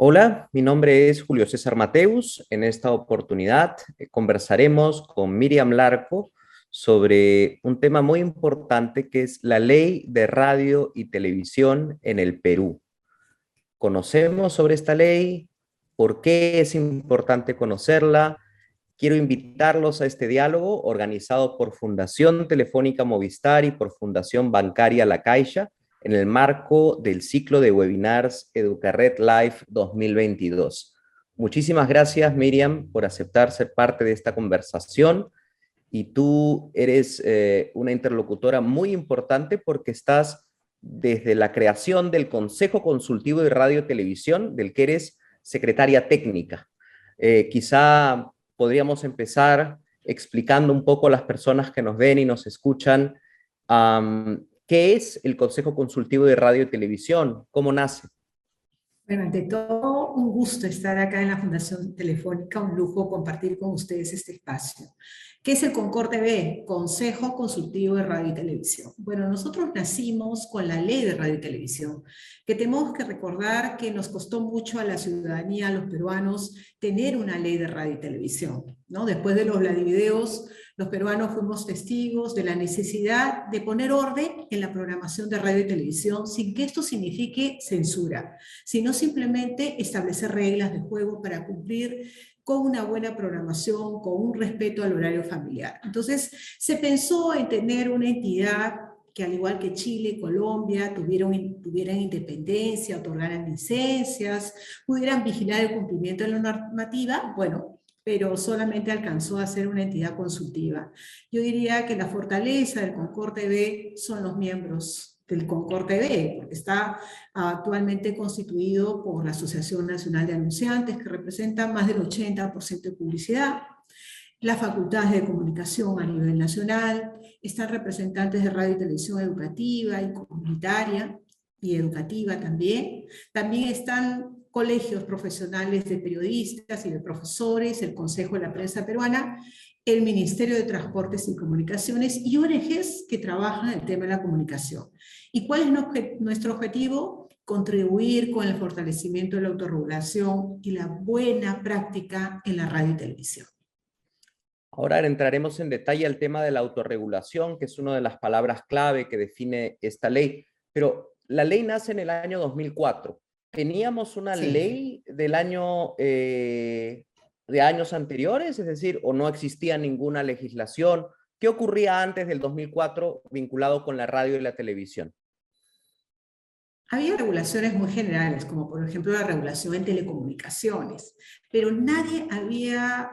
Hola, mi nombre es Julio César Mateus. En esta oportunidad conversaremos con Miriam Larco sobre un tema muy importante que es la ley de radio y televisión en el Perú. ¿Conocemos sobre esta ley? ¿Por qué es importante conocerla? Quiero invitarlos a este diálogo organizado por Fundación Telefónica Movistar y por Fundación Bancaria La Caixa en el marco del ciclo de webinars Educared Live 2022. Muchísimas gracias, Miriam, por aceptar ser parte de esta conversación. Y tú eres una interlocutora muy importante porque estás desde la creación del Consejo Consultivo de Radio y Televisión, del que eres secretaria técnica. Quizá podríamos empezar explicando un poco a las personas que nos ven y nos escuchan qué es el Consejo Consultivo de Radio y Televisión, cómo nace. Bueno, ante todo, un gusto estar acá en la Fundación Telefónica, un lujo compartir con ustedes este espacio. ¿Qué es el CONCOR TV? Consejo Consultivo de Radio y Televisión. Bueno, nosotros nacimos con la Ley de Radio y Televisión, que tenemos que recordar que nos costó mucho a la ciudadanía, a los peruanos, tener una ley de radio y televisión, ¿no? Después de los Vladivideos, los peruanos fuimos testigos de la necesidad de poner orden en la programación de radio y televisión sin que esto signifique censura, sino simplemente establecer reglas de juego para cumplir con una buena programación, con un respeto al horario familiar. Entonces, se pensó en tener una entidad que al igual que Chile y Colombia tuvieran independencia, otorgaran licencias, pudieran vigilar el cumplimiento de la normativa, bueno, pero solamente alcanzó a ser una entidad consultiva. Yo diría que la fortaleza del CONCOR TV son los miembros del CONCOR TV, porque está actualmente constituido por la Asociación Nacional de Anunciantes, que representa más del 80% de publicidad, las facultades de comunicación a nivel nacional, están representantes de radio y televisión educativa y comunitaria, y educativa también. También están colegios profesionales de periodistas y de profesores, el Consejo de la Prensa Peruana, el Ministerio de Transportes y Comunicaciones y ONGs que trabajan el tema de la comunicación. ¿Y cuál es nuestro objetivo? Contribuir con el fortalecimiento de la autorregulación y la buena práctica en la radio y televisión. Ahora entraremos en detalle al tema de la autorregulación, que es una de las palabras clave que define esta ley. Pero la ley nace en el año 2004. ¿Teníamos una ley del año de años anteriores? Es decir, ¿o no existía ninguna legislación? ¿Qué ocurría antes del 2004 vinculado con la radio y la televisión? Había regulaciones muy generales, como por ejemplo la regulación en telecomunicaciones, pero nadie había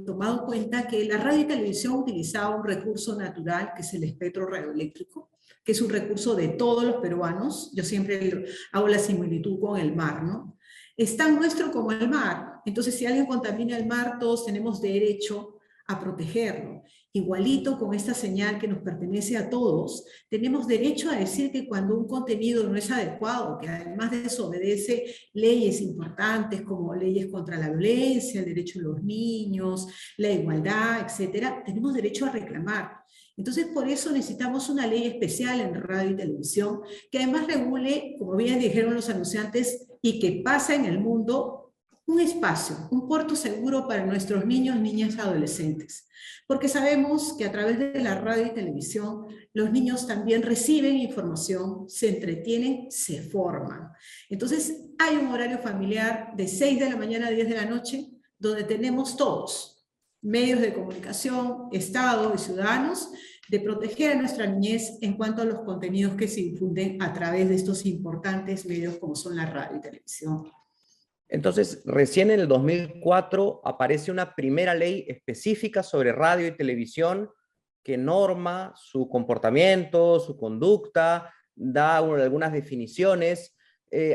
tomado en cuenta que la radio y televisión utilizaba un recurso natural, que es el espectro radioeléctrico, que es un recurso de todos los peruanos. Yo siempre hago la similitud con el mar, ¿no? Es tan nuestro como el mar. Entonces, si alguien contamina el mar, todos tenemos derecho a protegerlo. Igualito con esta señal que nos pertenece a todos, tenemos derecho a decir que cuando un contenido no es adecuado, que además desobedece leyes importantes como leyes contra la violencia, el derecho de los niños, la igualdad, etcétera, tenemos derecho a reclamar. Entonces, por eso necesitamos una ley especial en radio y televisión que además regule, como bien dijeron los anunciantes, y que pasa en el mundo un espacio, un puerto seguro para nuestros niños, niñas y adolescentes. Porque sabemos que a través de la radio y televisión los niños también reciben información, se entretienen, se forman. Entonces hay un horario familiar de 6 de la mañana a 10 de la noche donde tenemos todos, medios de comunicación, Estado y ciudadanos, de proteger a nuestra niñez en cuanto a los contenidos que se difunden a través de estos importantes medios como son la radio y televisión. Entonces, recién en el 2004 aparece una primera ley específica sobre radio y televisión que norma su comportamiento, su conducta, da algunas definiciones.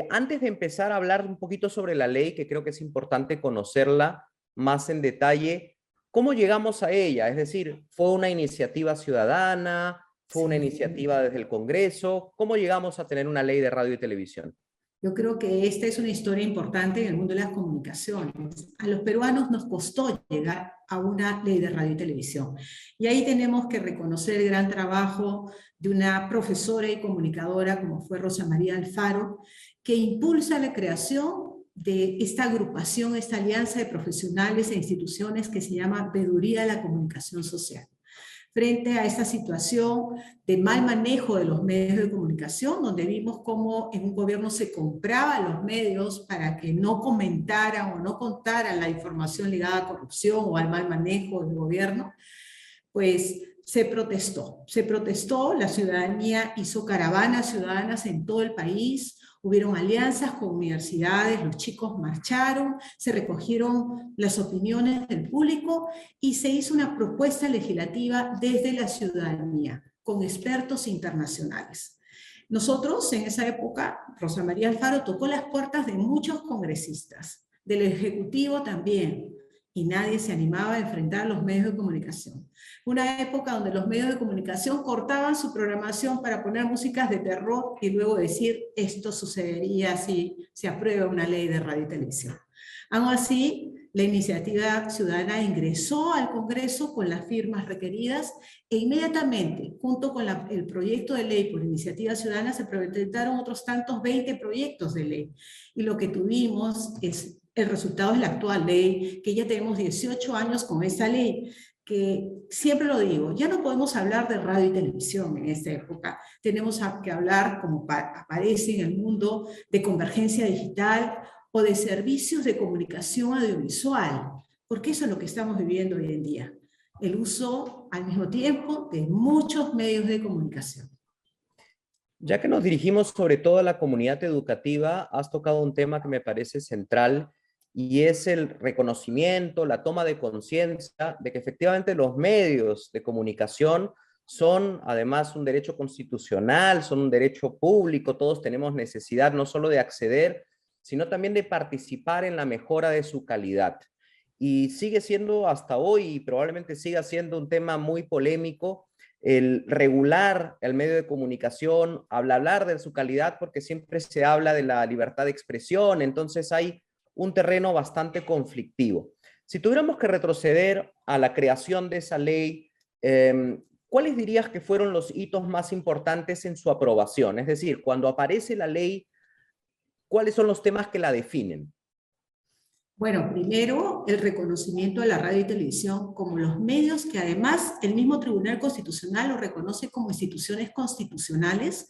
Antes de empezar a hablar un poquito sobre la ley, que creo que es importante conocerla más en detalle, ¿cómo llegamos a ella? Es decir, ¿fue una iniciativa ciudadana? ¿Fue una iniciativa desde el Congreso? ¿Cómo llegamos a tener una ley de radio y televisión? Yo creo que esta es una historia importante en el mundo de las comunicaciones. A los peruanos nos costó llegar a una ley de radio y televisión. Y ahí tenemos que reconocer el gran trabajo de una profesora y comunicadora como fue Rosa María Alfaro, que impulsa la creación de esta agrupación, esta alianza de profesionales e instituciones que se llama Veeduría de la Comunicación Social. Frente a esta situación de mal manejo de los medios de comunicación, donde vimos cómo en un gobierno se compraban los medios para que no comentaran o no contaran la información ligada a corrupción o al mal manejo del gobierno, pues se protestó, la ciudadanía hizo caravanas ciudadanas en todo el país, hubieron alianzas con universidades, los chicos marcharon, se recogieron las opiniones del público y se hizo una propuesta legislativa desde la ciudadanía, con expertos internacionales. Nosotros en esa época, Rosa María Alfaro tocó las puertas de muchos congresistas, del Ejecutivo también, y nadie se animaba a enfrentar los medios de comunicación. Una época donde los medios de comunicación cortaban su programación para poner músicas de terror y luego decir, esto sucedería si se aprueba una ley de radio y televisión. Aún así, la iniciativa ciudadana ingresó al Congreso con las firmas requeridas e inmediatamente, junto con el proyecto de ley por iniciativa ciudadana, se presentaron otros tantos 20 proyectos de ley. Y lo que tuvimos es el resultado de la actual ley, que ya tenemos 18 años con esta ley, que siempre lo digo, ya no podemos hablar de radio y televisión en esta época, tenemos que hablar, como aparece en el mundo, de convergencia digital o de servicios de comunicación audiovisual, porque eso es lo que estamos viviendo hoy en día, el uso al mismo tiempo de muchos medios de comunicación. Ya que nos dirigimos sobre todo a la comunidad educativa, has tocado un tema que me parece central y es el reconocimiento, la toma de conciencia de que efectivamente los medios de comunicación son además un derecho constitucional, son un derecho público, todos tenemos necesidad no solo de acceder, sino también de participar en la mejora de su calidad. Y sigue siendo hasta hoy, y probablemente siga siendo un tema muy polémico, el regular el medio de comunicación, hablar de su calidad, porque siempre se habla de la libertad de expresión, entonces hay un terreno bastante conflictivo. Si tuviéramos que retroceder a la creación de esa ley, ¿cuáles dirías que fueron los hitos más importantes en su aprobación? Es decir, cuando aparece la ley, ¿cuáles son los temas que la definen? Bueno, primero, el reconocimiento de la radio y televisión como los medios que además el mismo Tribunal Constitucional lo reconoce como instituciones constitucionales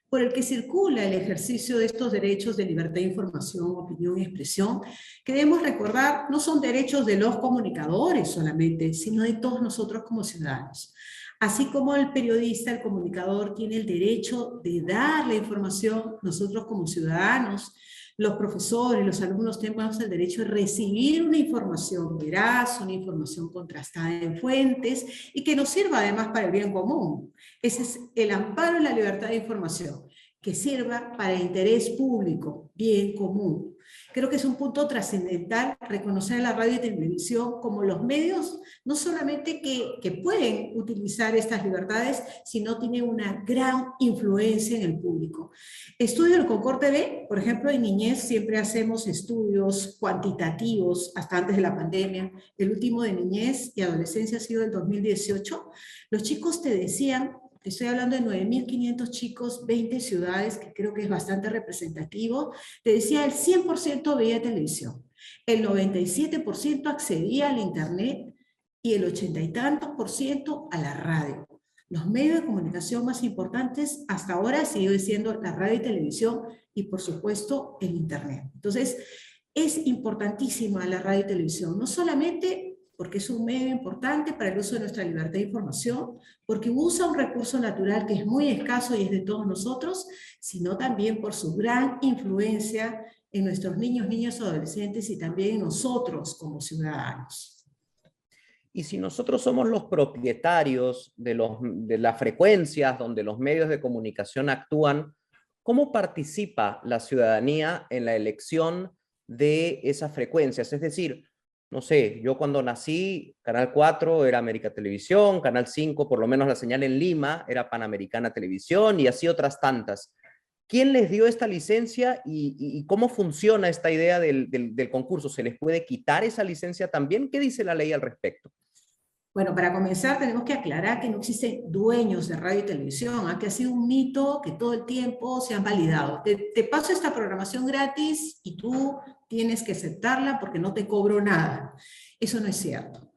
por el que circula el ejercicio de estos derechos de libertad de información, opinión y expresión, que debemos recordar no son derechos de los comunicadores solamente, sino de todos nosotros como ciudadanos. Así como el periodista, el comunicador tiene el derecho de dar la información, nosotros como ciudadanos, los profesores, los alumnos tenemos el derecho de recibir una información veraz, una información contrastada en fuentes y que nos sirva además para el bien común. Ese es el amparo en la libertad de información, que sirva para el interés público, bien común. Creo que es un punto trascendental reconocer a la radio y televisión como los medios, no solamente que pueden utilizar estas libertades, sino tienen una gran influencia en el público. Estudio del Concord TV, por ejemplo, en niñez siempre hacemos estudios cuantitativos, hasta antes de la pandemia. El último de niñez y adolescencia ha sido el 2018. Los chicos te decían, estoy hablando de 9.500 chicos, 20 ciudades, que creo que es bastante representativo, te decía el 100% veía televisión, el 97% accedía al internet y el 80 y tantos por ciento a la radio. Los medios de comunicación más importantes hasta ahora siguen siendo la radio y televisión y por supuesto el internet. Entonces es importantísima la radio y televisión, no solamente porque es un medio importante para el uso de nuestra libertad de información, porque usa un recurso natural que es muy escaso y es de todos nosotros, sino también por su gran influencia en nuestros niños, niñas, adolescentes y también en nosotros como ciudadanos. Y si nosotros somos los propietarios de las frecuencias donde los medios de comunicación actúan, ¿cómo participa la ciudadanía en la elección de esas frecuencias? Es decir, no sé, yo cuando nací, Canal 4 era América Televisión, Canal 5, por lo menos la señal en Lima, era Panamericana Televisión y así otras tantas. ¿Quién les dio esta licencia y cómo funciona esta idea del concurso? ¿Se les puede quitar esa licencia también? ¿Qué dice la ley al respecto? Bueno, para comenzar tenemos que aclarar que no existen dueños de radio y televisión, que ha sido un mito que todo el tiempo se han validado. Te paso esta programación gratis y tú tienes que aceptarla porque no te cobro nada. Eso no es cierto.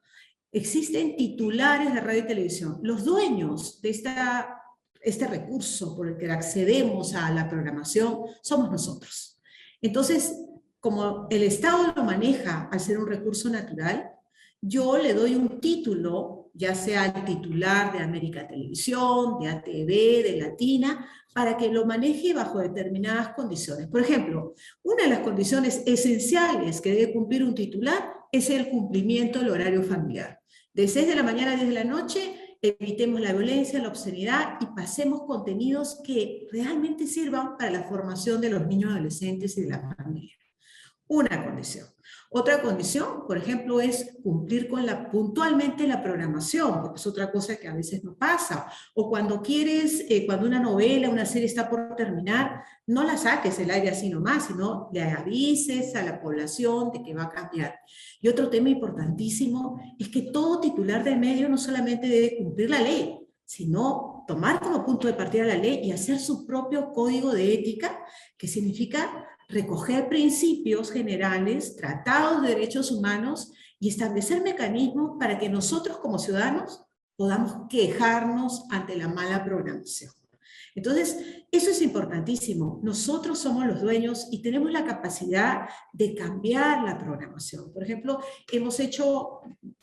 Existen titulares de radio y televisión. Los dueños de este recurso por el que accedemos a la programación somos nosotros. Entonces, como el Estado lo maneja al ser un recurso natural, yo le doy un título, ya sea el titular de América Televisión, de ATV, de Latina, para que lo maneje bajo determinadas condiciones. Por ejemplo, una de las condiciones esenciales que debe cumplir un titular es el cumplimiento del horario familiar. De 6 de la mañana a 10 de la noche, evitemos la violencia, la obscenidad y pasemos contenidos que realmente sirvan para la formación de los niños, adolescentes y de la familia. Una condición. Otra condición, por ejemplo, es cumplir con puntualmente la programación, porque es otra cosa que a veces no pasa. O cuando quieres, cuando una novela, una serie está por terminar, no la saques del aire así nomás, sino le avises a la población de que va a cambiar. Y otro tema importantísimo es que todo titular del medio no solamente debe cumplir la ley, sino tomar como punto de partida la ley y hacer su propio código de ética, que significa recoger principios generales, tratados de derechos humanos y establecer mecanismos para que nosotros como ciudadanos podamos quejarnos ante la mala programación. Entonces, eso es importantísimo. Nosotros somos los dueños y tenemos la capacidad de cambiar la programación. Por ejemplo, hemos hecho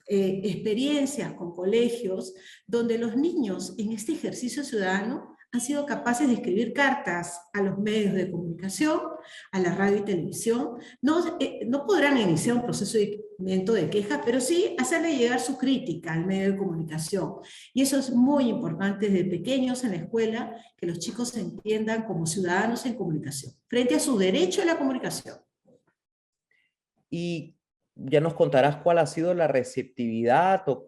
experiencias con colegios donde los niños en este ejercicio ciudadano han sido capaces de escribir cartas a los medios de comunicación, a la radio y televisión. No podrán iniciar un proceso de queja, pero sí hacerle llegar su crítica al medio de comunicación. Y eso es muy importante desde pequeños en la escuela, que los chicos se entiendan como ciudadanos en comunicación, frente a su derecho a la comunicación. Y ya nos contarás cuál ha sido la receptividad o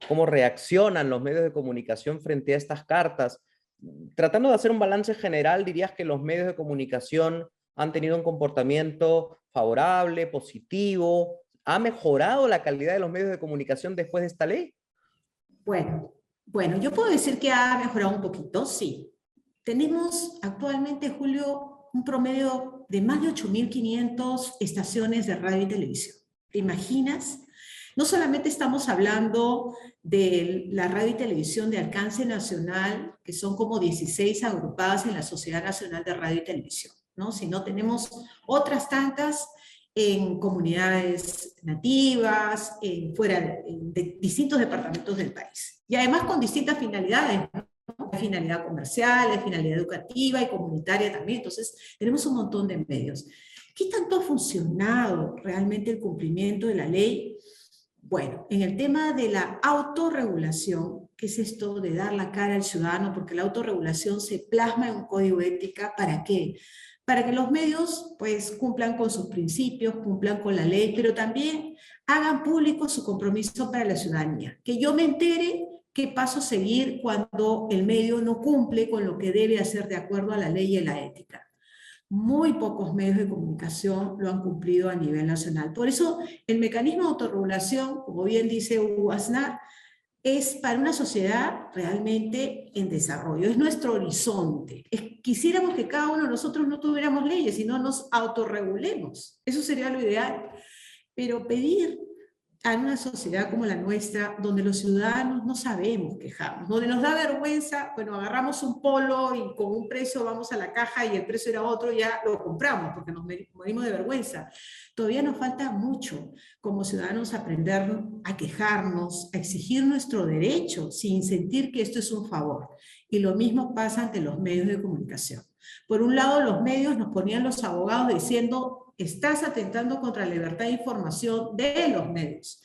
cómo reaccionan los medios de comunicación frente a estas cartas. Tratando de hacer un balance general, ¿dirías que los medios de comunicación han tenido un comportamiento favorable, positivo? ¿Ha mejorado la calidad de los medios de comunicación después de esta ley? Bueno, yo puedo decir que ha mejorado un poquito, sí. Tenemos actualmente, Julio, un promedio de más de 8.500 estaciones de radio y televisión. ¿Te imaginas? No solamente estamos hablando de la radio y televisión de alcance nacional, que son como 16 agrupadas en la Sociedad Nacional de Radio y Televisión, ¿no? Sino tenemos otras tantas en comunidades nativas, de distintos departamentos del país. Y además con distintas finalidades, ¿no? Hay finalidad comercial, hay finalidad educativa y comunitaria también. Entonces, tenemos un montón de medios. ¿Qué tanto ha funcionado realmente el cumplimiento de la ley? Bueno, en el tema de la autorregulación, ¿qué es esto de dar la cara al ciudadano? Porque la autorregulación se plasma en un código de ética, ¿para qué? Para que los medios pues cumplan con sus principios, cumplan con la ley, pero también hagan público su compromiso para la ciudadanía. Que yo me entere qué paso seguir cuando el medio no cumple con lo que debe hacer de acuerdo a la ley y a la ética. Muy pocos medios de comunicación lo han cumplido a nivel nacional. Por eso el mecanismo de autorregulación, como bien dice Hugo Aznar, es para una sociedad realmente en desarrollo, es nuestro horizonte. Quisiéramos que cada uno de nosotros no tuviéramos leyes, sino nos autorregulemos. Eso sería lo ideal. Pero pedir a una sociedad como la nuestra, donde los ciudadanos no sabemos quejarnos, donde nos da vergüenza, bueno, agarramos un polo y con un precio vamos a la caja y el precio era otro, ya lo compramos porque nos morimos de vergüenza. Todavía nos falta mucho como ciudadanos aprender a quejarnos, a exigir nuestro derecho sin sentir que esto es un favor. Y lo mismo pasa ante los medios de comunicación. Por un lado, los medios nos ponían los abogados diciendo: estás atentando contra la libertad de información de los medios.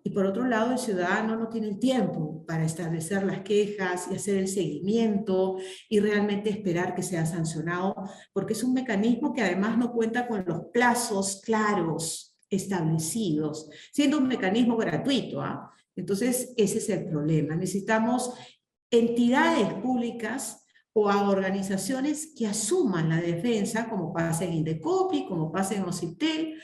Y por otro lado, el ciudadano no tiene el tiempo para establecer las quejas y hacer el seguimiento y realmente esperar que sea sancionado, porque es un mecanismo que además no cuenta con los plazos claros establecidos, siendo un mecanismo gratuito, ¿ah? Entonces, ese es el problema. Necesitamos entidades públicas o a organizaciones que asuman la defensa, como pasa en Indecopi, como pasa en OCIPTEL,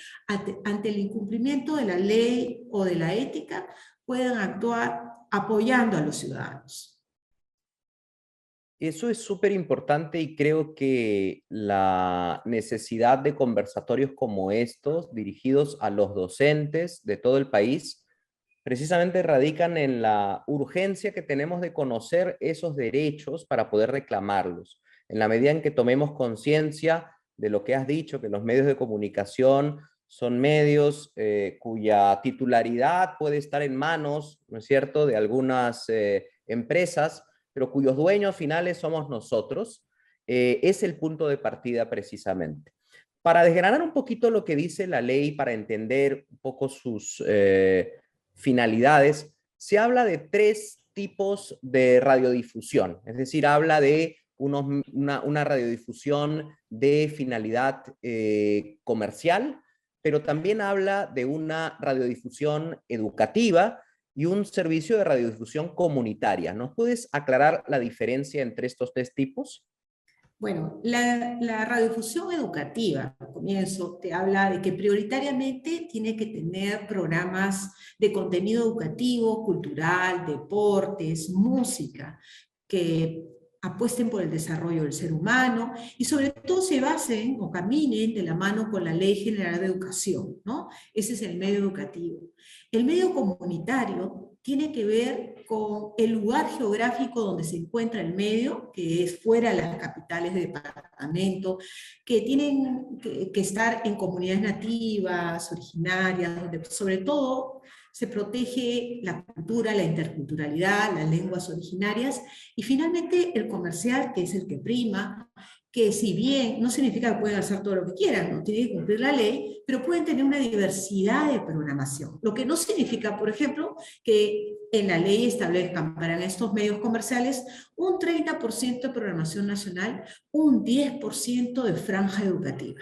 ante el incumplimiento de la ley o de la ética, puedan actuar apoyando a los ciudadanos. Eso es súper importante y creo que la necesidad de conversatorios como estos, dirigidos a los docentes de todo el país, precisamente radican en la urgencia que tenemos de conocer esos derechos para poder reclamarlos. En la medida en que tomemos conciencia de lo que has dicho, que los medios de comunicación son medios cuya titularidad puede estar en manos, ¿no es cierto?, de algunas empresas, pero cuyos dueños finales somos nosotros, es el punto de partida precisamente. Para desgranar un poquito lo que dice la ley, para entender un poco sus finalidades, se habla de tres tipos de radiodifusión, es decir, habla de una radiodifusión de finalidad comercial, pero también habla de una radiodifusión educativa y un servicio de radiodifusión comunitaria. ¿Nos puedes aclarar la diferencia entre estos tres tipos? Bueno, la radiodifusión educativa, al comienzo, te habla de que prioritariamente tiene que tener programas de contenido educativo, cultural, deportes, música, que apuesten por el desarrollo del ser humano y sobre todo se basen o caminen de la mano con la Ley General de Educación, ¿no? Ese es el medio educativo. El medio comunitario tiene que ver con el lugar geográfico donde se encuentra el medio, que es fuera de las capitales de departamento, que tienen que estar en comunidades nativas, originarias, donde sobre todo se protege la cultura, la interculturalidad, las lenguas originarias, y finalmente el comercial, que es el que prima, que si bien no significa que pueden hacer todo lo que quieran, no tienen que cumplir la ley, pero pueden tener una diversidad de programación. Lo que no significa, por ejemplo, que en la ley establezcan para estos medios comerciales un 30% de programación nacional, un 10% de franja educativa.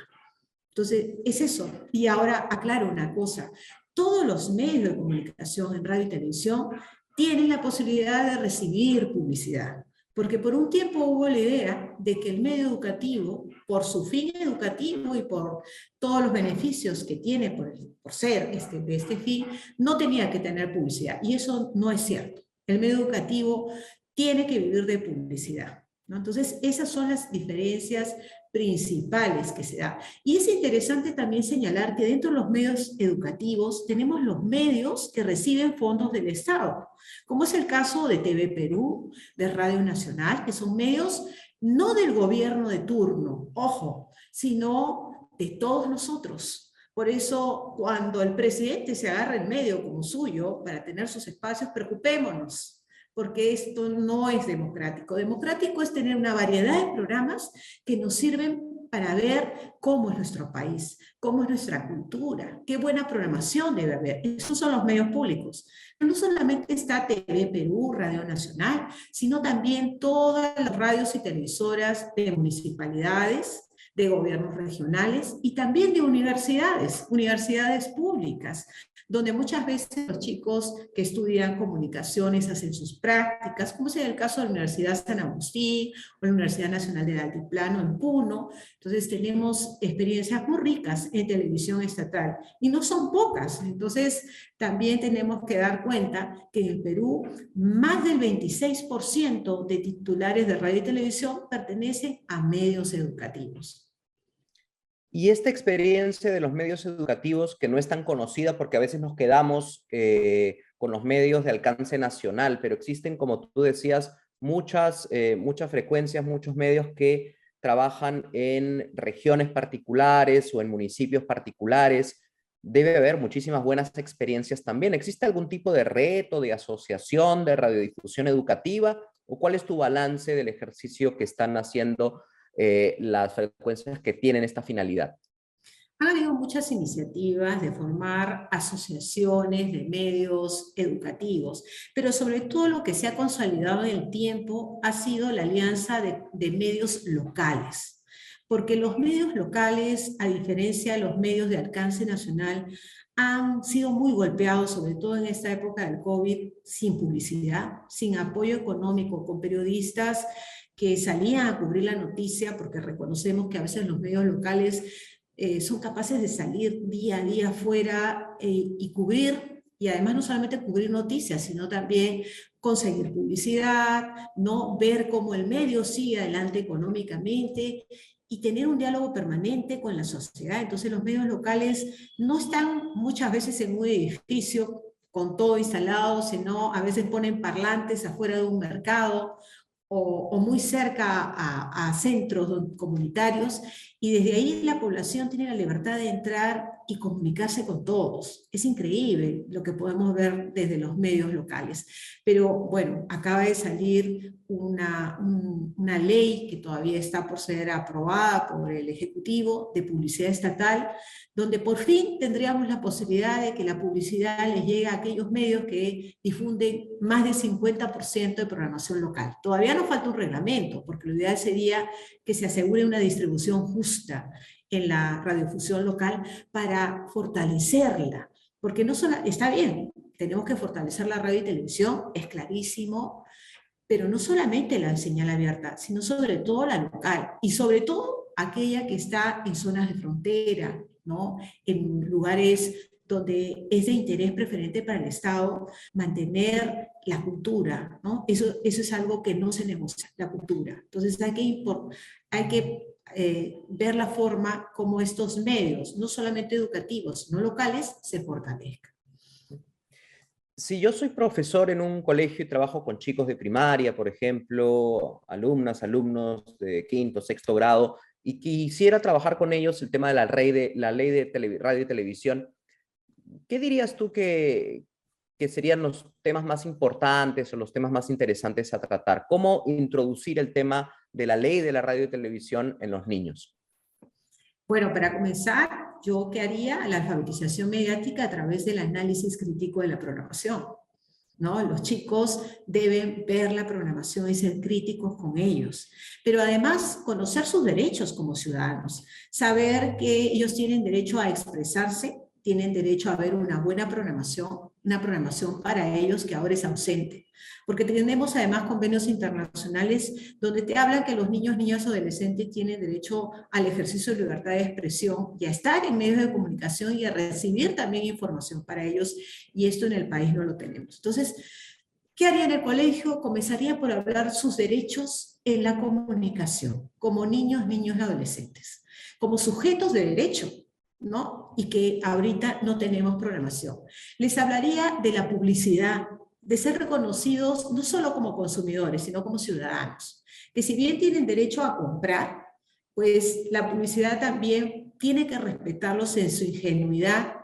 Entonces, es eso. Y ahora aclaro una cosa. Todos los medios de comunicación en radio y televisión tienen la posibilidad de recibir publicidad. Porque por un tiempo hubo la idea de que el medio educativo, por su fin educativo y por todos los beneficios que tiene por ser de este fin, no tenía que tener publicidad. Y eso no es cierto. El medio educativo tiene que vivir de publicidad, ¿no? Entonces, esas son las diferencias principales que se da. Y es interesante también señalar que dentro de los medios educativos tenemos los medios que reciben fondos del Estado, como es el caso de TV Perú, de Radio Nacional, que son medios no del gobierno de turno, ojo, sino de todos nosotros. Por eso, cuando el presidente se agarra el medio como suyo para tener sus espacios, preocupémonos, porque esto no es democrático. Democrático es tener una variedad de programas que nos sirven para ver cómo es nuestro país, cómo es nuestra cultura, qué buena programación debe haber. Esos son los medios públicos. No solamente está TV Perú, Radio Nacional, sino también todas las radios y televisoras de municipalidades, de gobiernos regionales y también de universidades, universidades públicas, donde muchas veces los chicos que estudian comunicaciones hacen sus prácticas, como es el caso de la Universidad San Agustín o la Universidad Nacional del Altiplano en Puno. Entonces tenemos experiencias muy ricas en televisión estatal y no son pocas. Entonces también tenemos que dar cuenta que en el Perú más del 26% de titulares de radio y televisión pertenecen a medios educativos. Y esta experiencia de los medios educativos, que no es tan conocida porque a veces nos quedamos con los medios de alcance nacional, pero existen, como tú decías, muchas frecuencias, muchos medios que trabajan en regiones particulares o en municipios particulares. Debe haber muchísimas buenas experiencias también. ¿Existe algún tipo de reto, de asociación, de radiodifusión educativa? ¿O cuál es tu balance del ejercicio que están haciendo las frecuencias que tienen esta finalidad? Han habido muchas iniciativas de formar asociaciones de medios educativos, pero sobre todo lo que se ha consolidado en el tiempo ha sido la alianza de medios locales, porque los medios locales, a diferencia de los medios de alcance nacional, han sido muy golpeados, sobre todo en esta época del COVID, sin publicidad, sin apoyo económico, con periodistas que salían a cubrir la noticia, porque reconocemos que a veces los medios locales son capaces de salir día a día afuera y cubrir Y además no solamente cubrir noticias, sino también conseguir publicidad, ¿no? Ver cómo el medio sigue adelante económicamente y tener un diálogo permanente con la sociedad. Entonces los medios locales no están muchas veces en un edificio con todo instalado, sino a veces ponen parlantes afuera de un mercado o muy cerca a centros comunitarios, y desde ahí la población tiene la libertad de entrar y comunicarse con todos. Es increíble lo que podemos ver desde los medios locales. Pero bueno, acaba de salir una ley que todavía está por ser aprobada por el Ejecutivo de publicidad estatal, donde por fin tendríamos la posibilidad de que la publicidad les llegue a aquellos medios que difunden más del 50% de programación local. Todavía nos falta un reglamento, porque lo ideal sería que se asegure una distribución justa en la radiodifusión local para fortalecerla, porque no solo, está bien, tenemos que fortalecer la radio y televisión, es clarísimo, pero no solamente la señal abierta, sino sobre todo la local, y sobre todo aquella que está en zonas de frontera, ¿no? En lugares donde es de interés preferente para el Estado mantener la cultura, ¿no? Eso es algo que no se negocia, la cultura. Entonces hay que ver la forma como estos medios, no solamente educativos, sino locales, se fortalezcan. Si yo soy profesor en un colegio y trabajo con chicos de primaria, por ejemplo, alumnas, alumnos de quinto, sexto grado, y quisiera trabajar con ellos el tema de la ley de radio y televisión, ¿qué dirías tú que serían los temas más importantes o los temas más interesantes a tratar? ¿Cómo introducir el tema de la ley de la radio y televisión en los niños? Bueno, para comenzar, yo qué haría la alfabetización mediática a través del análisis crítico de la programación, ¿no? Los chicos deben ver la programación y ser críticos con ellos, pero además conocer sus derechos como ciudadanos, saber que ellos tienen derecho a expresarse, tienen derecho a ver una programación para ellos que ahora es ausente, porque tenemos además convenios internacionales donde te hablan que los niños, niñas o adolescentes tienen derecho al ejercicio de libertad de expresión y a estar en medios de comunicación y a recibir también información para ellos, y esto en el país no lo tenemos. Entonces, ¿qué haría en el colegio? Comenzaría por hablar sus derechos en la comunicación, como niños, niños y adolescentes, como sujetos de derecho, ¿no? Y que ahorita no tenemos programación. Les hablaría de la publicidad, de ser reconocidos no solo como consumidores, sino como ciudadanos, que si bien tienen derecho a comprar, pues la publicidad también tiene que respetarlos en su ingenuidad,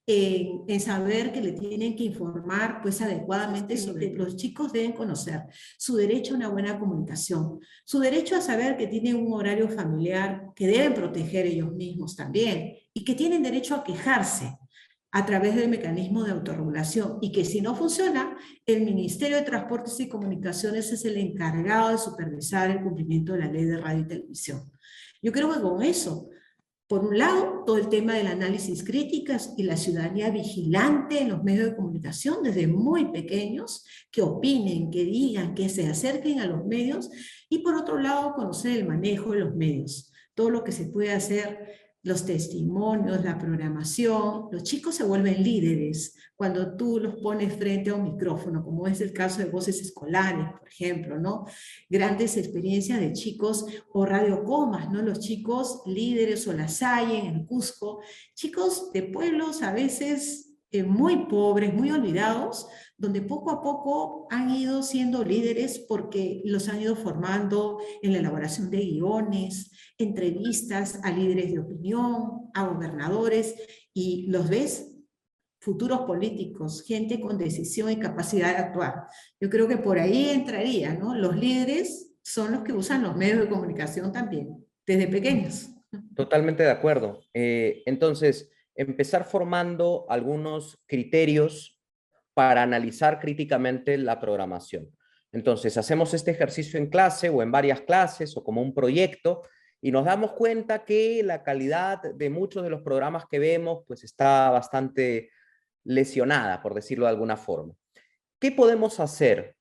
en saber que le tienen que informar pues adecuadamente sobre los chicos deben conocer su derecho a una buena comunicación, su derecho a saber que tienen un horario familiar que deben proteger ellos mismos también y que tienen derecho a quejarse a través del mecanismo de autorregulación, y que si no funciona, el Ministerio de Transportes y Comunicaciones es el encargado de supervisar el cumplimiento de la ley de radio y televisión. Yo creo que con eso, por un lado, todo el tema del análisis críticas y la ciudadanía vigilante en los medios de comunicación desde muy pequeños, que opinen, que digan, que se acerquen a los medios, y por otro lado, conocer el manejo de los medios, todo lo que se puede hacer, los testimonios, la programación. Los chicos se vuelven líderes cuando tú los pones frente a un micrófono, como es el caso de Voces Escolares, por ejemplo, ¿no? Grandes experiencias de chicos, o Radio Comas, ¿no? Los chicos líderes, o La Salle en Cusco, chicos de pueblos a veces muy pobres, muy olvidados, donde poco a poco han ido siendo líderes porque los han ido formando en la elaboración de guiones, entrevistas a líderes de opinión, a gobernadores, y los ves futuros políticos, gente con decisión y capacidad de actuar. Yo creo que por ahí entraría, ¿no? Los líderes son los que usan los medios de comunicación también, desde pequeños. Totalmente de acuerdo. Entonces, empezar formando algunos criterios para analizar críticamente la programación. Entonces, hacemos este ejercicio en clase o en varias clases o como un proyecto, y nos damos cuenta que la calidad de muchos de los programas que vemos pues está bastante lesionada, por decirlo de alguna forma. ¿Qué podemos hacer?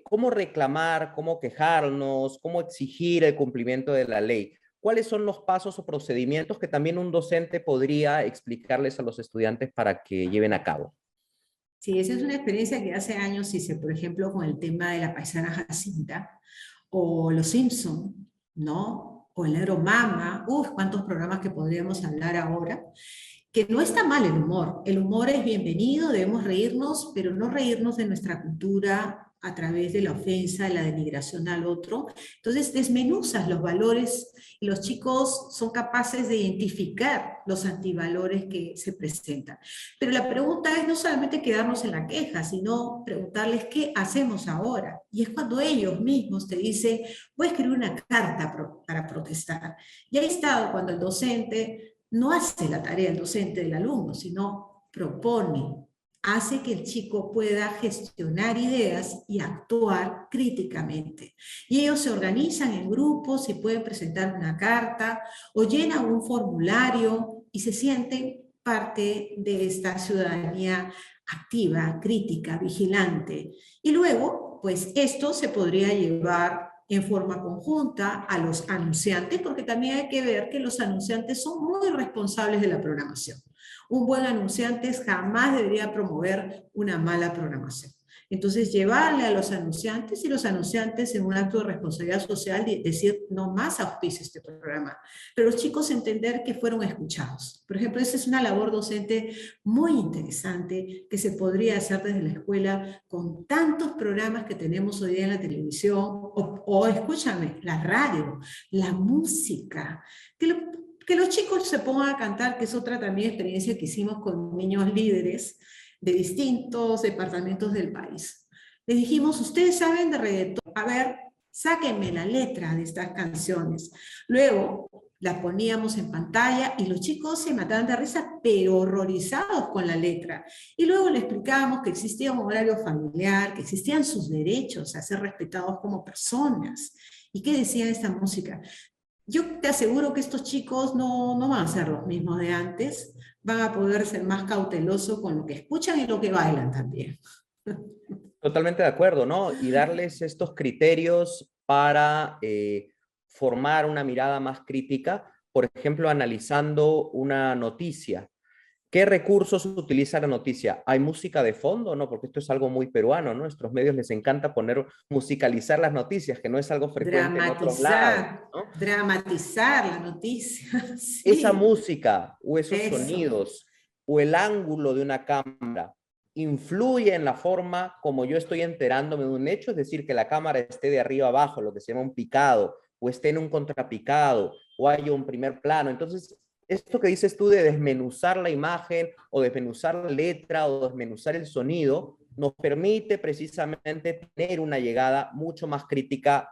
¿Cómo reclamar, cómo quejarnos, cómo exigir el cumplimiento de la ley? ¿Cuáles son los pasos o procedimientos que también un docente podría explicarles a los estudiantes para que lleven a cabo? Sí, esa es una experiencia que hace años hice, por ejemplo, con el tema de la paisana Jacinta, o Los Simpson, ¿no? O el Negro Mama, uf, cuántos programas que podríamos hablar ahora, que no está mal el humor es bienvenido, debemos reírnos, pero no reírnos de nuestra cultura a través de la ofensa, de la denigración al otro. Entonces desmenuzas los valores y los chicos son capaces de identificar los antivalores que se presentan. Pero la pregunta es no solamente quedarnos en la queja, sino preguntarles qué hacemos ahora. Y es cuando ellos mismos te dicen, voy a escribir una carta para protestar. Y ahí está cuando el docente no hace la tarea del docente del alumno, sino propone, hace que el chico pueda gestionar ideas y actuar críticamente. Y ellos se organizan en grupos y pueden presentar una carta o llenan un formulario y se sienten parte de esta ciudadanía activa, crítica, vigilante. Y luego, pues esto se podría llevar en forma conjunta a los anunciantes, porque también hay que ver que los anunciantes son muy responsables de la programación. Un buen anunciante jamás debería promover una mala programación. Entonces, llevarle a los anunciantes y los anunciantes en un acto de responsabilidad social decir no más auspicio este programa, pero los chicos entender que fueron escuchados. Por ejemplo, esa es una labor docente muy interesante que se podría hacer desde la escuela con tantos programas que tenemos hoy día en la televisión o escúchame, la radio, la música, que los chicos se pongan a cantar, que es otra también experiencia que hicimos con niños líderes de distintos departamentos del país. Les dijimos, ustedes saben de reggaetón, a ver, sáquenme la letra de estas canciones. Luego la poníamos en pantalla y los chicos se mataban de risa, pero horrorizados con la letra. Y luego le explicábamos que existía un horario familiar, que existían sus derechos a ser respetados como personas. ¿Y qué decía esta música? Yo te aseguro que estos chicos no van a ser los mismos de antes, van a poder ser más cautelosos con lo que escuchan y lo que bailan también. Totalmente de acuerdo, ¿no? Y darles estos criterios para formar una mirada más crítica, por ejemplo, analizando una noticia. ¿Qué recursos utiliza la noticia? ¿Hay música de fondo? No, porque esto es algo muy peruano, ¿no? Nuestros medios les encanta musicalizar las noticias, que no es algo frecuente en otros lados, ¿no? Dramatizar la noticia, Esa sí, música o esos eso. sonidos o el ángulo de una cámara influye en la forma como yo estoy enterándome de un hecho, es decir, que la cámara esté de arriba abajo, lo que se llama un picado, o esté en un contrapicado, o haya un primer plano. Entonces, esto que dices tú de desmenuzar la imagen, o desmenuzar la letra, o desmenuzar el sonido, nos permite precisamente tener una llegada mucho más crítica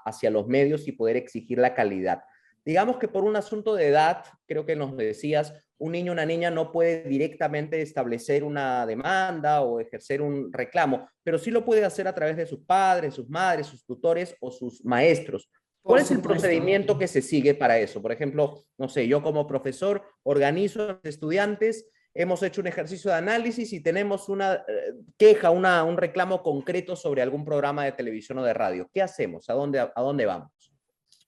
hacia los medios y poder exigir la calidad. Digamos que por un asunto de edad, creo que nos decías, un niño o una niña no puede directamente establecer una demanda o ejercer un reclamo, pero sí lo puede hacer a través de sus padres, sus madres, sus tutores o sus maestros. ¿Cuál Por es el supuesto. procedimiento que se sigue para eso? Por ejemplo, no sé, yo como profesor organizo a los estudiantes, hemos hecho un ejercicio de análisis y tenemos una queja, un reclamo concreto sobre algún programa de televisión o de radio. ¿Qué hacemos? ¿A dónde vamos?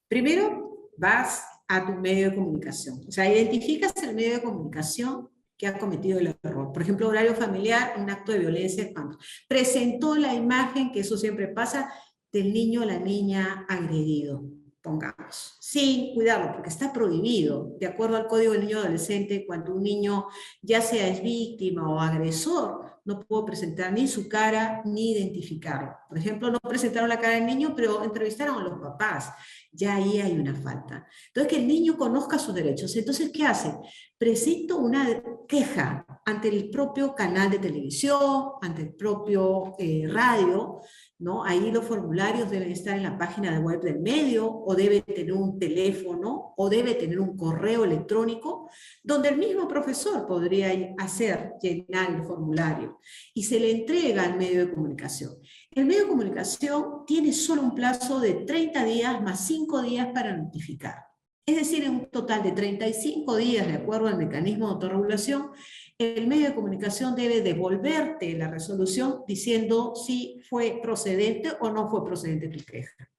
Primero vas a tu medio de comunicación. O sea, identificas el medio de comunicación que ha cometido el error. Por ejemplo, horario familiar, un acto de violencia, cuando presentó la imagen, que eso siempre pasa, del niño o la niña agredido, pongamos. Sin cuidarlo, porque está prohibido. De acuerdo al Código del Niño y Adolescente, cuando un niño ya sea es víctima o agresor, no puedo presentar ni su cara ni identificarlo. Por ejemplo, no presentaron la cara del niño, pero entrevistaron a los papás. Ya ahí hay una falta. Entonces, que el niño conozca sus derechos. Entonces, ¿qué hace? Presento una queja ante el propio canal de televisión, ante el propio radio, ¿no? Ahí los formularios deben estar en la página de web del medio, o debe tener un teléfono, o debe tener un correo electrónico, donde el mismo profesor podría llenar el formulario, y se le entrega al medio de comunicación. El medio de comunicación tiene solo un plazo de 30 días más 5 días para notificar. Es decir, en un total de 35 días, de acuerdo al mecanismo de autorregulación, el medio de comunicación debe devolverte la resolución diciendo si fue procedente o no fue procedente tu queja.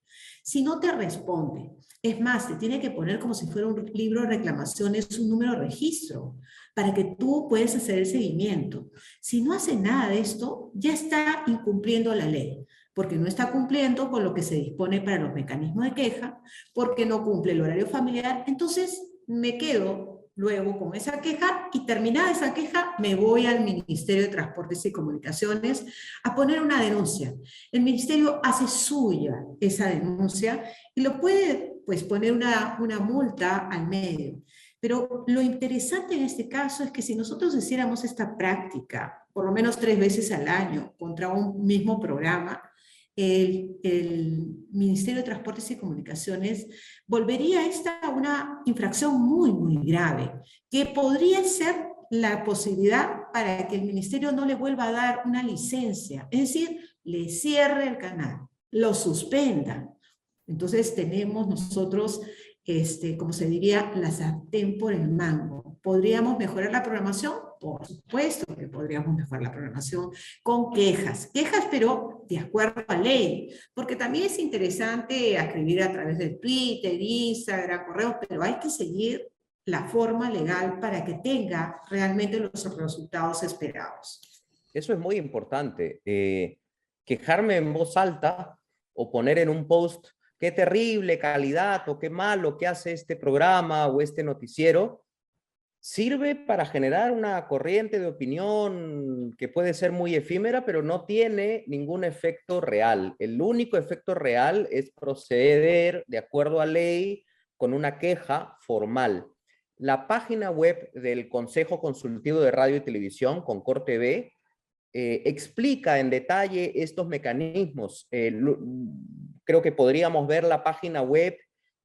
Si no te responde, es más, te tiene que poner como si fuera un libro de reclamaciones, un número de registro, para que tú puedas hacer el seguimiento. Si no hace nada de esto, ya está incumpliendo la ley, porque no está cumpliendo con lo que se dispone para los mecanismos de queja, porque no cumple el horario familiar. Entonces me quedo luego con esa queja, y terminada esa queja me voy al Ministerio de Transportes y Comunicaciones a poner una denuncia. El ministerio hace suya esa denuncia y lo puede, pues, poner una multa al medio. Pero lo interesante en este caso es que si nosotros hiciéramos esta práctica por lo menos 3 veces al año contra un mismo programa, el Ministerio de Transportes y Comunicaciones volvería esta una infracción muy, muy grave, que podría ser la posibilidad para que el ministerio no le vuelva a dar una licencia, es decir, le cierre el canal, lo suspenda. Entonces tenemos nosotros, como se diría, la sartén por el mango. ¿Podríamos mejorar la programación? Por supuesto que podríamos mejorar la programación con quejas, pero de acuerdo a ley, porque también es interesante escribir a través de Twitter, Instagram, correos, pero hay que seguir la forma legal para que tenga realmente los resultados esperados. Eso es muy importante. Quejarme en voz alta o poner en un post qué terrible calidad o qué malo que hace este programa o este noticiero, sirve para generar una corriente de opinión que puede ser muy efímera, pero no tiene ningún efecto real. El único efecto real es proceder de acuerdo a ley con una queja formal. La página web del Consejo Consultivo de Radio y Televisión, Concor TV, explica en detalle estos mecanismos. Creo que podríamos ver la página web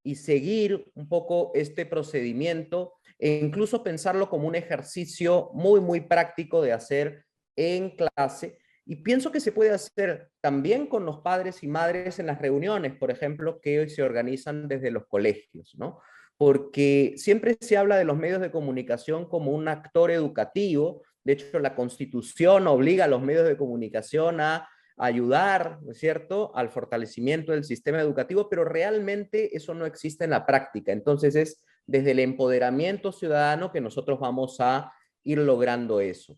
y seguir un poco este procedimiento e incluso pensarlo como un ejercicio muy, muy práctico de hacer en clase. Y pienso que se puede hacer también con los padres y madres en las reuniones, por ejemplo, que hoy se organizan desde los colegios, ¿no? Porque siempre se habla de los medios de comunicación como un actor educativo. De hecho, la Constitución obliga a los medios de comunicación a ayudar, ¿no es cierto?, al fortalecimiento del sistema educativo, pero realmente eso no existe en la práctica. Entonces es desde el empoderamiento ciudadano que nosotros vamos a ir logrando eso.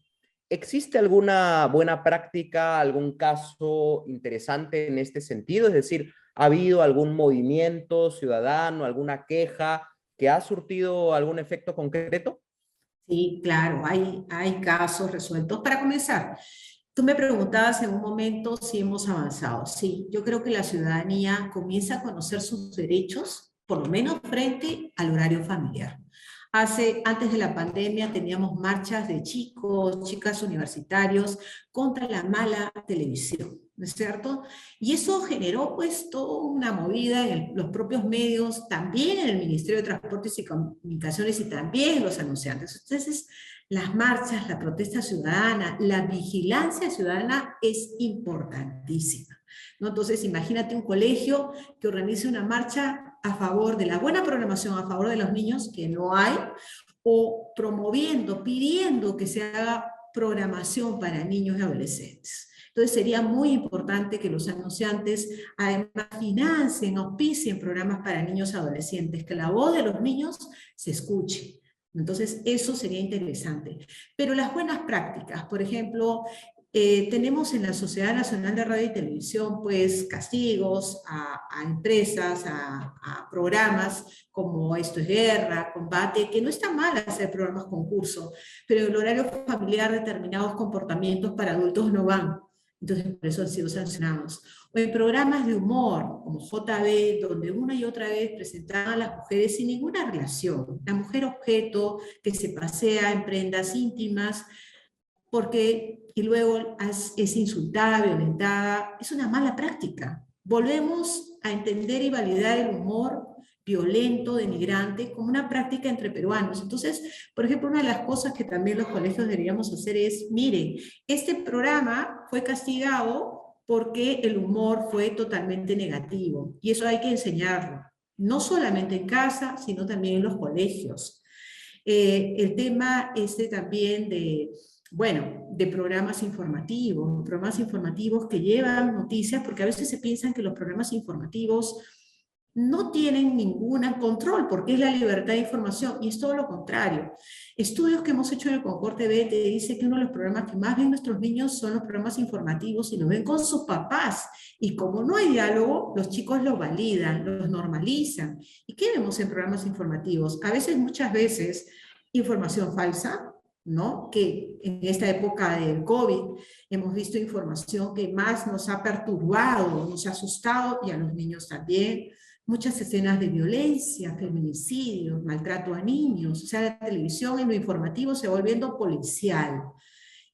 ¿Existe alguna buena práctica, algún caso interesante en este sentido? Es decir, ¿ha habido algún movimiento ciudadano, alguna queja que ha surtido algún efecto concreto? Sí, claro, hay casos resueltos. Para comenzar, tú me preguntabas en un momento si hemos avanzado. Sí, yo creo que la ciudadanía comienza a conocer sus derechos, por lo menos frente al horario familiar. Antes de la pandemia teníamos marchas de chicos, chicas universitarios contra la mala televisión, ¿no es cierto? Y eso generó pues toda una movida en los propios medios, también en el Ministerio de Transportes y Comunicaciones y también en los anunciantes. Entonces, las marchas, la protesta ciudadana, la vigilancia ciudadana es importantísima, ¿no? Entonces, imagínate un colegio que organice una marcha a favor de la buena programación, a favor de los niños, que no hay, o promoviendo, pidiendo que se haga programación para niños y adolescentes. Entonces sería muy importante que los anunciantes además financien, auspicien programas para niños y adolescentes, que la voz de los niños se escuche. Entonces eso sería interesante. Pero las buenas prácticas, por ejemplo, tenemos en la Sociedad Nacional de Radio y Televisión pues castigos a empresas, a programas como Esto es Guerra, Combate, que no está mal hacer programas concurso, pero en el horario familiar determinados comportamientos para adultos no van. Entonces por eso han sido sancionados. O en programas de humor, como JB, donde una y otra vez presentaban a las mujeres sin ninguna relación. La mujer objeto que se pasea en prendas íntimas, y luego es insultada, violentada, es una mala práctica. Volvemos a entender y validar el humor violento, denigrante, como una práctica entre peruanos. Entonces, por ejemplo, una de las cosas que también los colegios deberíamos hacer es, miren, este programa fue castigado porque el humor fue totalmente negativo, y eso hay que enseñarlo, no solamente en casa, sino también en los colegios. El tema también de programas informativos que llevan noticias, porque a veces se piensan que los programas informativos no tienen ningún control, porque es la libertad de información, y es todo lo contrario. Estudios que hemos hecho en el Concord TV te dice que uno de los programas que más ven nuestros niños son los programas informativos y lo ven con sus papás. Y como no hay diálogo, los chicos lo validan, los normalizan. ¿Y qué vemos en programas informativos? A veces, muchas veces, información falsa, ¿no? Que en esta época del COVID hemos visto información que más nos ha perturbado, nos ha asustado, y a los niños también. Muchas escenas de violencia, feminicidios, maltrato a niños. O sea, la televisión en lo informativo se va volviendo policial.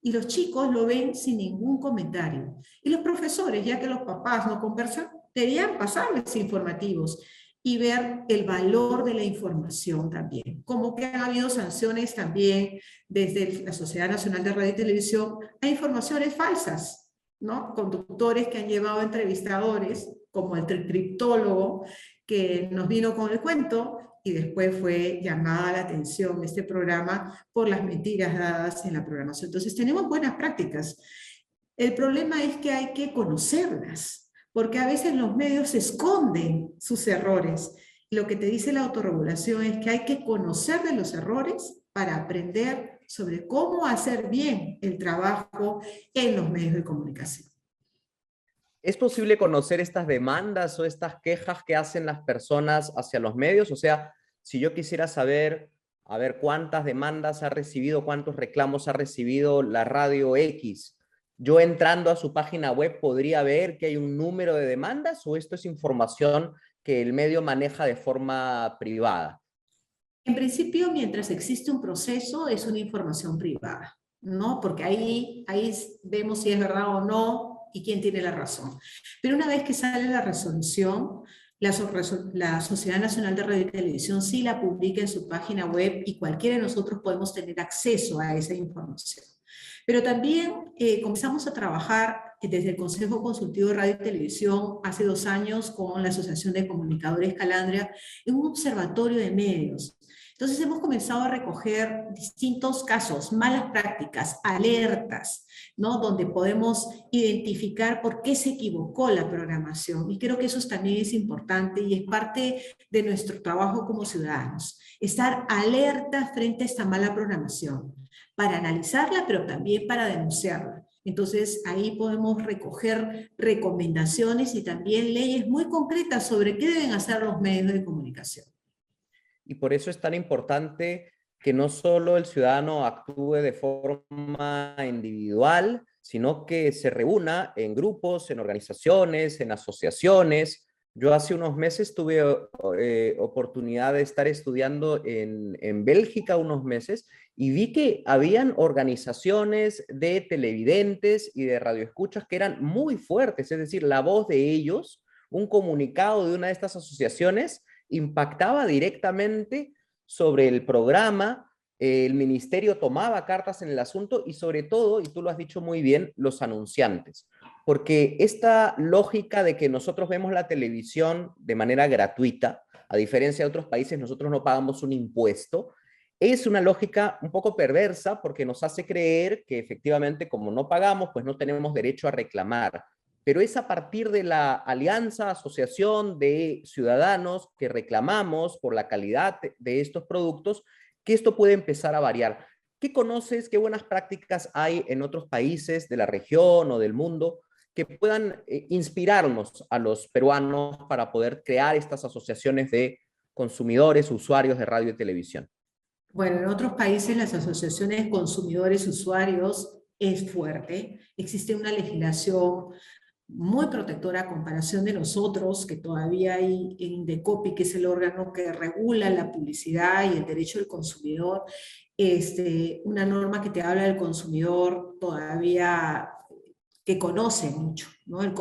Y los chicos lo ven sin ningún comentario. Y los profesores, ya que los papás no conversan, deberían pasarles informativos y ver el valor de la información también. Como que ha habido sanciones también desde la Sociedad Nacional de Radio y Televisión a informaciones falsas, ¿no? Conductores que han llevado a entrevistadores, como el criptólogo, que nos vino con el cuento y después fue llamada la atención este programa por las mentiras dadas en la programación. Entonces tenemos buenas prácticas. El problema es que hay que conocerlas, porque a veces los medios esconden sus errores. Lo que te dice la autorregulación es que hay que conocer de los errores para aprender sobre cómo hacer bien el trabajo en los medios de comunicación. ¿Es posible conocer estas demandas o estas quejas que hacen las personas hacia los medios? O sea, si yo quisiera saber, a ver, cuántas demandas ha recibido, cuántos reclamos ha recibido la radio X, yo entrando a su página web podría ver que hay un número de demandas, o esto es información que el medio maneja de forma privada. En principio, mientras existe un proceso, es una información privada, ¿no? Porque ahí vemos si es verdad o no y quién tiene la razón. Pero una vez que sale la resolución, la Sociedad Nacional de Radio y Televisión sí la publica en su página web y cualquiera de nosotros podemos tener acceso a esa información. Pero también comenzamos a trabajar desde el Consejo Consultivo de Radio y Televisión hace 2 años con la Asociación de Comunicadores Calandria en un observatorio de medios. Entonces hemos comenzado a recoger distintos casos, malas prácticas, alertas, ¿no? Donde podemos identificar por qué se equivocó la programación. Y creo que eso también es importante y es parte de nuestro trabajo como ciudadanos. Estar alerta frente a esta mala programación, para analizarla, pero también para denunciarla. Entonces, ahí podemos recoger recomendaciones y también leyes muy concretas sobre qué deben hacer los medios de comunicación. Y por eso es tan importante que no solo el ciudadano actúe de forma individual, sino que se reúna en grupos, en organizaciones, en asociaciones. Yo hace unos meses tuve oportunidad de estar estudiando en Bélgica unos meses y vi que habían organizaciones de televidentes y de radioescuchas que eran muy fuertes, es decir, la voz de ellos, un comunicado de una de estas asociaciones impactaba directamente sobre el programa, el ministerio tomaba cartas en el asunto y sobre todo, y tú lo has dicho muy bien, los anunciantes. Porque esta lógica de que nosotros vemos la televisión de manera gratuita, a diferencia de otros países, nosotros no pagamos un impuesto, es una lógica un poco perversa porque nos hace creer que efectivamente como no pagamos, pues no tenemos derecho a reclamar. Pero es a partir de la alianza, asociación de ciudadanos que reclamamos por la calidad de estos productos, que esto puede empezar a variar. ¿Qué conoces, qué buenas prácticas hay en otros países de la región o del mundo que puedan inspirarnos a los peruanos para poder crear estas asociaciones de consumidores, usuarios de radio y televisión? Bueno, en otros países las asociaciones consumidores usuarios es fuerte. Existe una legislación muy protectora a comparación de nosotros, que todavía hay en Indecopi, que es el órgano que regula la publicidad y el derecho del consumidor, una norma que te habla del consumidor todavía que conoce mucho, ¿no? El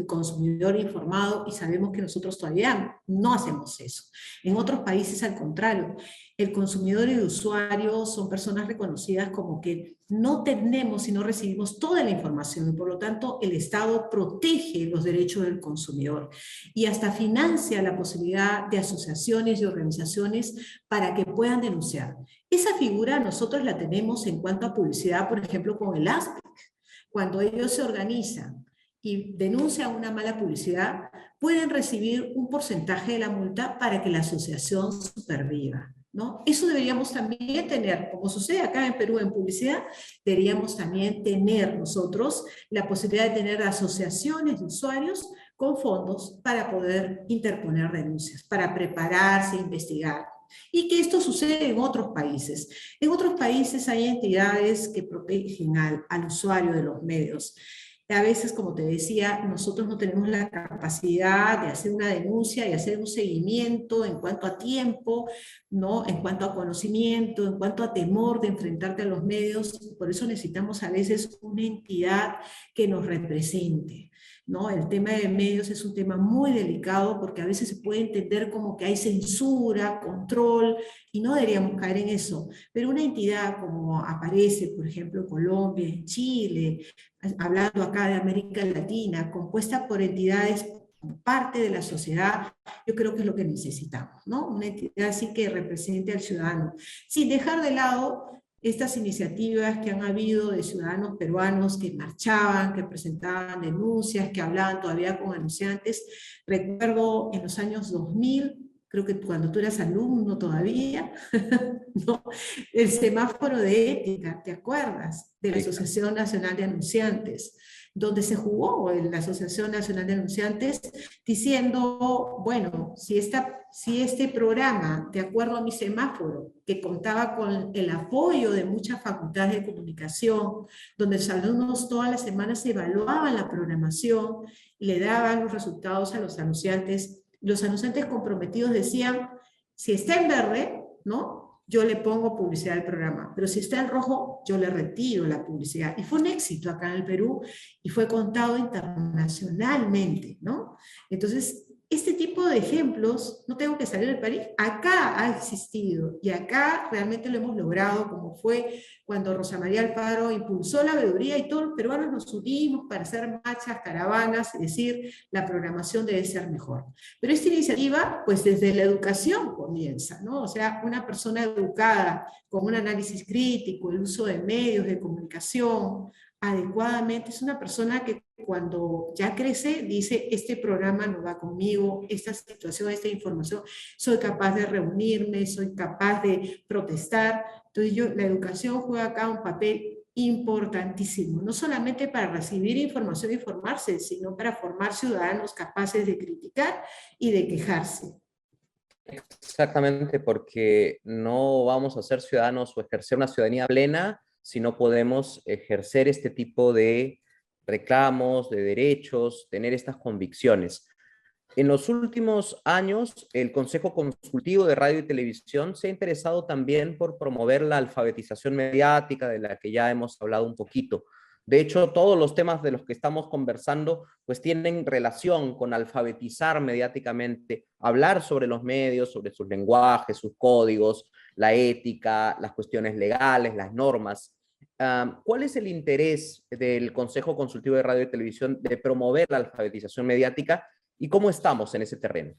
consumidor informado, y sabemos que nosotros todavía no hacemos eso. En otros países, al contrario, el consumidor y el usuario son personas reconocidas como que no tenemos y no recibimos toda la información, y por lo tanto el Estado protege los derechos del consumidor y hasta financia la posibilidad de asociaciones y organizaciones para que puedan denunciar. Esa figura nosotros la tenemos en cuanto a publicidad, por ejemplo, con el ASPEC. Cuando ellos se organizan y denuncian una mala publicidad, pueden recibir un porcentaje de la multa para que la asociación superviva, ¿no? Eso deberíamos también tener, como sucede acá en Perú en publicidad, deberíamos también tener nosotros la posibilidad de tener asociaciones de usuarios con fondos para poder interponer denuncias, para prepararse, investigar. Y que esto sucede en otros países. En otros países hay entidades que protegen al usuario de los medios. A veces, como te decía, nosotros no tenemos la capacidad de hacer una denuncia y hacer un seguimiento en cuanto a tiempo, ¿no? En cuanto a conocimiento, en cuanto a temor de enfrentarte a los medios. Por eso necesitamos a veces una entidad que nos represente, ¿no? El tema de medios es un tema muy delicado porque a veces se puede entender como que hay censura, control, y no deberíamos caer en eso. Pero una entidad como aparece, por ejemplo, en Colombia, en Chile, hablando acá de América Latina, compuesta por entidades parte de la sociedad, yo creo que es lo que necesitamos, ¿no? Una entidad así que represente al ciudadano, sin dejar de lado estas iniciativas que han habido de ciudadanos peruanos que marchaban, que presentaban denuncias, que hablaban todavía con anunciantes. Recuerdo en los años 2000, creo que cuando tú eras alumno todavía, ¿no? El semáforo de ética, ¿te acuerdas? De la Asociación Nacional de Anunciantes, donde se jugó en la Asociación Nacional de Anunciantes diciendo, bueno, si este programa, de acuerdo a mi semáforo, que contaba con el apoyo de muchas facultades de comunicación, donde los alumnos todas las semanas evaluaban la programación y le daban los resultados a los anunciantes comprometidos decían, si está en verde, ¿no? Yo le pongo publicidad al programa, pero si está en rojo, yo le retiro la publicidad. Y fue un éxito acá en el Perú y fue contado internacionalmente, ¿no? Entonces, este tipo de ejemplos, no tengo que salir del país, acá ha existido y acá realmente lo hemos logrado, como fue cuando Rosa María Alfaro impulsó la veeduría y todos los peruanos nos unimos para hacer marchas, caravanas, y decir, la programación debe ser mejor. Pero esta iniciativa, pues desde la educación comienza, ¿no? O sea, una persona educada con un análisis crítico, el uso de medios de comunicación adecuadamente, es una persona que cuando ya crece dice, este programa no va conmigo, esta situación, esta información, soy capaz de reunirme, soy capaz de protestar. Entonces la educación juega acá un papel importantísimo, no solamente para recibir información e informarse, sino para formar ciudadanos capaces de criticar y de quejarse. Exactamente, porque no vamos a ser ciudadanos o ejercer una ciudadanía plena si no podemos ejercer este tipo de reclamos, de derechos, tener estas convicciones. En los últimos años, el Consejo Consultivo de Radio y Televisión se ha interesado también por promover la alfabetización mediática, de la que ya hemos hablado un poquito. De hecho, todos los temas de los que estamos conversando pues tienen relación con alfabetizar mediáticamente, hablar sobre los medios, sobre sus lenguajes, sus códigos, la ética, las cuestiones legales, las normas. ¿Cuál es el interés del Consejo Consultivo de Radio y Televisión de promover la alfabetización mediática y cómo estamos en ese terreno?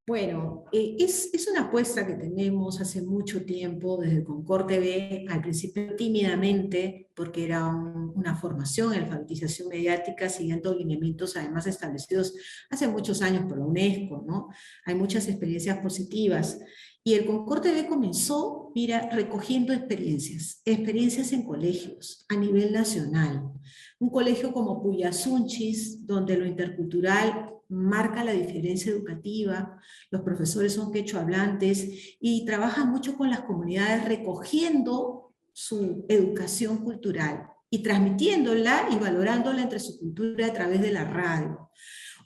Bueno, es una apuesta que tenemos hace mucho tiempo desde Concord TV, al principio tímidamente, porque era una formación en alfabetización mediática, siguiendo lineamientos además establecidos hace muchos años por la UNESCO, ¿no? Hay muchas experiencias positivas. Y el Concord TV comenzó, mira, recogiendo experiencias en colegios a nivel nacional. Un colegio como Puyasunchis, donde lo intercultural marca la diferencia educativa, los profesores son quechua hablantes y trabajan mucho con las comunidades recogiendo su educación cultural y transmitiéndola y valorándola entre su cultura a través de la radio.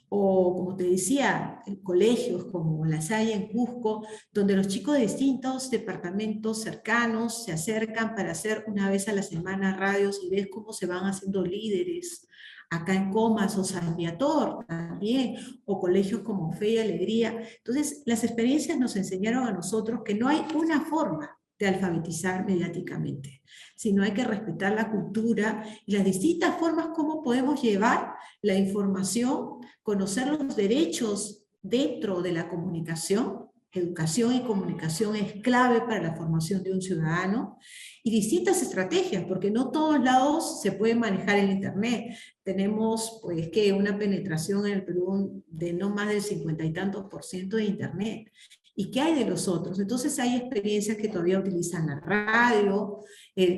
O, como te decía, en colegios como La Salle en Cusco, donde los chicos de distintos departamentos cercanos se acercan para hacer una vez a la semana radios y ves cómo se van haciendo líderes. Acá en Comas o San Viator también, o colegios como Fe y Alegría. Entonces, las experiencias nos enseñaron a nosotros que no hay una forma de alfabetizar mediáticamente, sino hay que respetar la cultura y las distintas formas como podemos llevar la información, conocer los derechos dentro de la comunicación educación y comunicación es clave para la formación de un ciudadano, y distintas estrategias, porque no todos lados se puede manejar el Internet. Tenemos pues que una penetración en el Perú de no más del 50 y tantos % de Internet. ¿Y qué hay de los otros? Entonces hay experiencias que todavía utilizan la radio,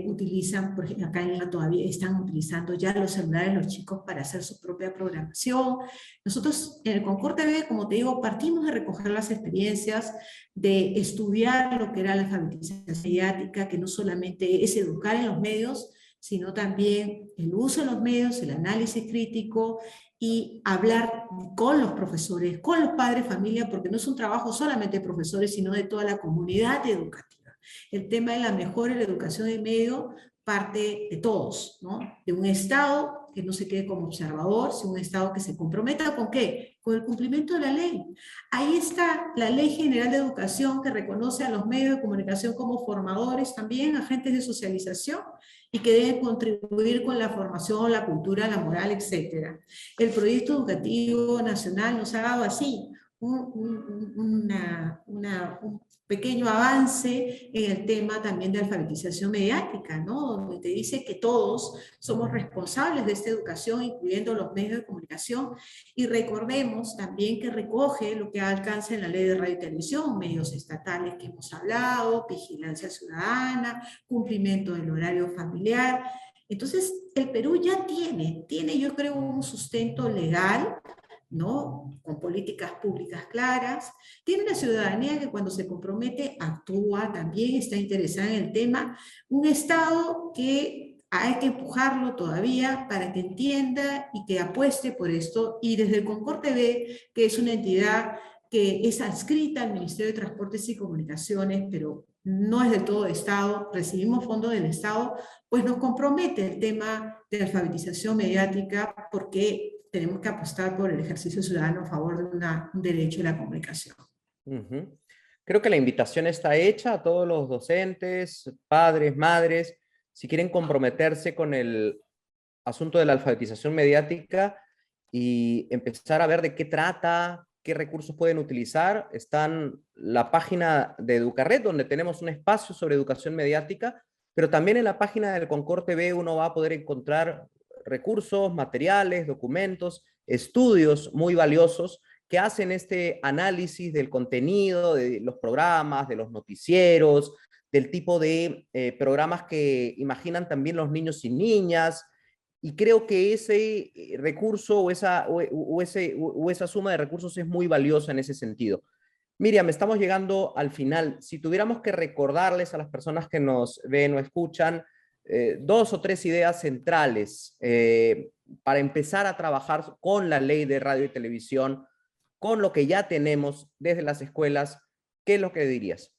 utilizan, por ejemplo, acá en la todavía están utilizando ya los celulares los chicos para hacer su propia programación. Nosotros en el Concord TV, como te digo, partimos de recoger las experiencias, de estudiar lo que era la alfabetización mediática, que no solamente es educar en los medios, sino también el uso de los medios, el análisis crítico, y hablar con los profesores, con los padres de familia, porque no es un trabajo solamente de profesores, sino de toda la comunidad educativa. El tema de la mejora de la educación de medio parte de todos, ¿no? De un Estado que no se quede como observador, sino un Estado que se comprometa ¿con qué? Con el cumplimiento de la ley. Ahí está la Ley General de Educación, que reconoce a los medios de comunicación como formadores también, agentes de socialización, y que deben contribuir con la formación, la cultura, la moral, etc. El proyecto educativo nacional nos ha dado así un pequeño avance en el tema también de alfabetización mediática, ¿no? Donde te dice que todos somos responsables de esta educación, incluyendo los medios de comunicación, y recordemos también que recoge lo que alcanza en la Ley de Radio y Televisión, medios estatales que hemos hablado, vigilancia ciudadana, cumplimiento del horario familiar. Entonces, el Perú ya tiene yo creo un sustento legal, ¿no? Con políticas públicas claras, tiene una ciudadanía que cuando se compromete actúa, también está interesada en el tema, un Estado que hay que empujarlo todavía para que entienda y que apueste por esto, y desde el Concord TV, que es una entidad que es adscrita al Ministerio de Transportes y Comunicaciones, pero no es del todo de Estado, recibimos fondos del Estado, pues nos compromete el tema de la alfabetización mediática, porque tenemos que apostar por el ejercicio ciudadano a favor de un derecho a la comunicación. Creo que la invitación está hecha a todos los docentes, padres, madres, si quieren comprometerse con el asunto de la alfabetización mediática y empezar a ver de qué trata, qué recursos pueden utilizar. Está en la página de Educarred, donde tenemos un espacio sobre educación mediática, pero también en la página del Concord TV uno va a poder encontrar recursos, materiales, documentos, estudios muy valiosos que hacen este análisis del contenido, de los programas, de los noticieros, del tipo de programas que imaginan también los niños y niñas. Y creo que ese recurso o esa suma de recursos es muy valiosa en ese sentido. Miriam, estamos llegando al final. Si tuviéramos que recordarles a las personas que nos ven o escuchan 2 o 3 ideas centrales para empezar a trabajar con la ley de radio y televisión, con lo que ya tenemos desde las escuelas, ¿qué es lo que dirías?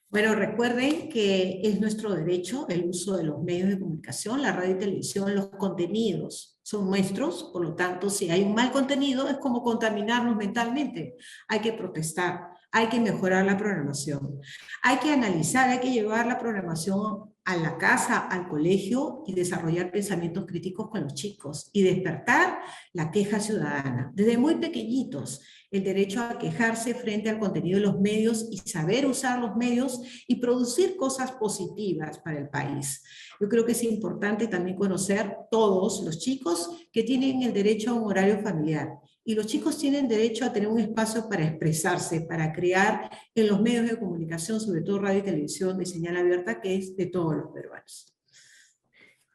Bueno, recuerden que es nuestro derecho el uso de los medios de comunicación, la radio y televisión, los contenidos son nuestros, por lo tanto, si hay un mal contenido es como contaminarnos mentalmente. Hay que protestar, hay que mejorar la programación, hay que analizar, hay que llevar la programación a la casa, al colegio, y desarrollar pensamientos críticos con los chicos y despertar la queja ciudadana. Desde muy pequeñitos, el derecho a quejarse frente al contenido de los medios y saber usar los medios y producir cosas positivas para el país. Yo creo que es importante también conocer todos los chicos que tienen el derecho a un horario familiar. Y los chicos tienen derecho a tener un espacio para expresarse, para crear en los medios de comunicación, sobre todo radio y televisión de señal abierta, que es de todos los peruanos.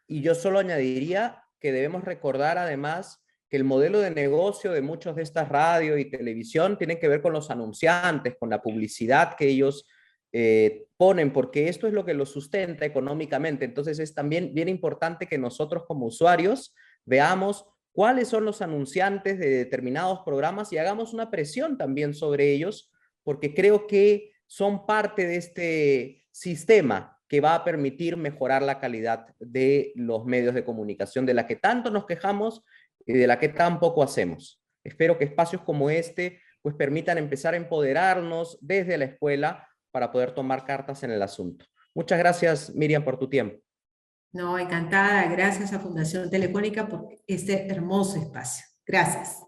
Y yo solo añadiría que debemos recordar además que el modelo de negocio de muchos de estas radio y televisión tiene que ver con los anunciantes, con la publicidad que ellos ponen, porque esto es lo que los sustenta económicamente. Entonces es también bien importante que nosotros como usuarios veamos cuáles son los anunciantes de determinados programas y hagamos una presión también sobre ellos, porque creo que son parte de este sistema que va a permitir mejorar la calidad de los medios de comunicación, de la que tanto nos quejamos y de la que tan poco hacemos. Espero que espacios como este pues permitan empezar a empoderarnos desde la escuela para poder tomar cartas en el asunto. Muchas gracias, Miriam, por tu tiempo. No, encantada. Gracias a Fundación Telefónica por este hermoso espacio. Gracias.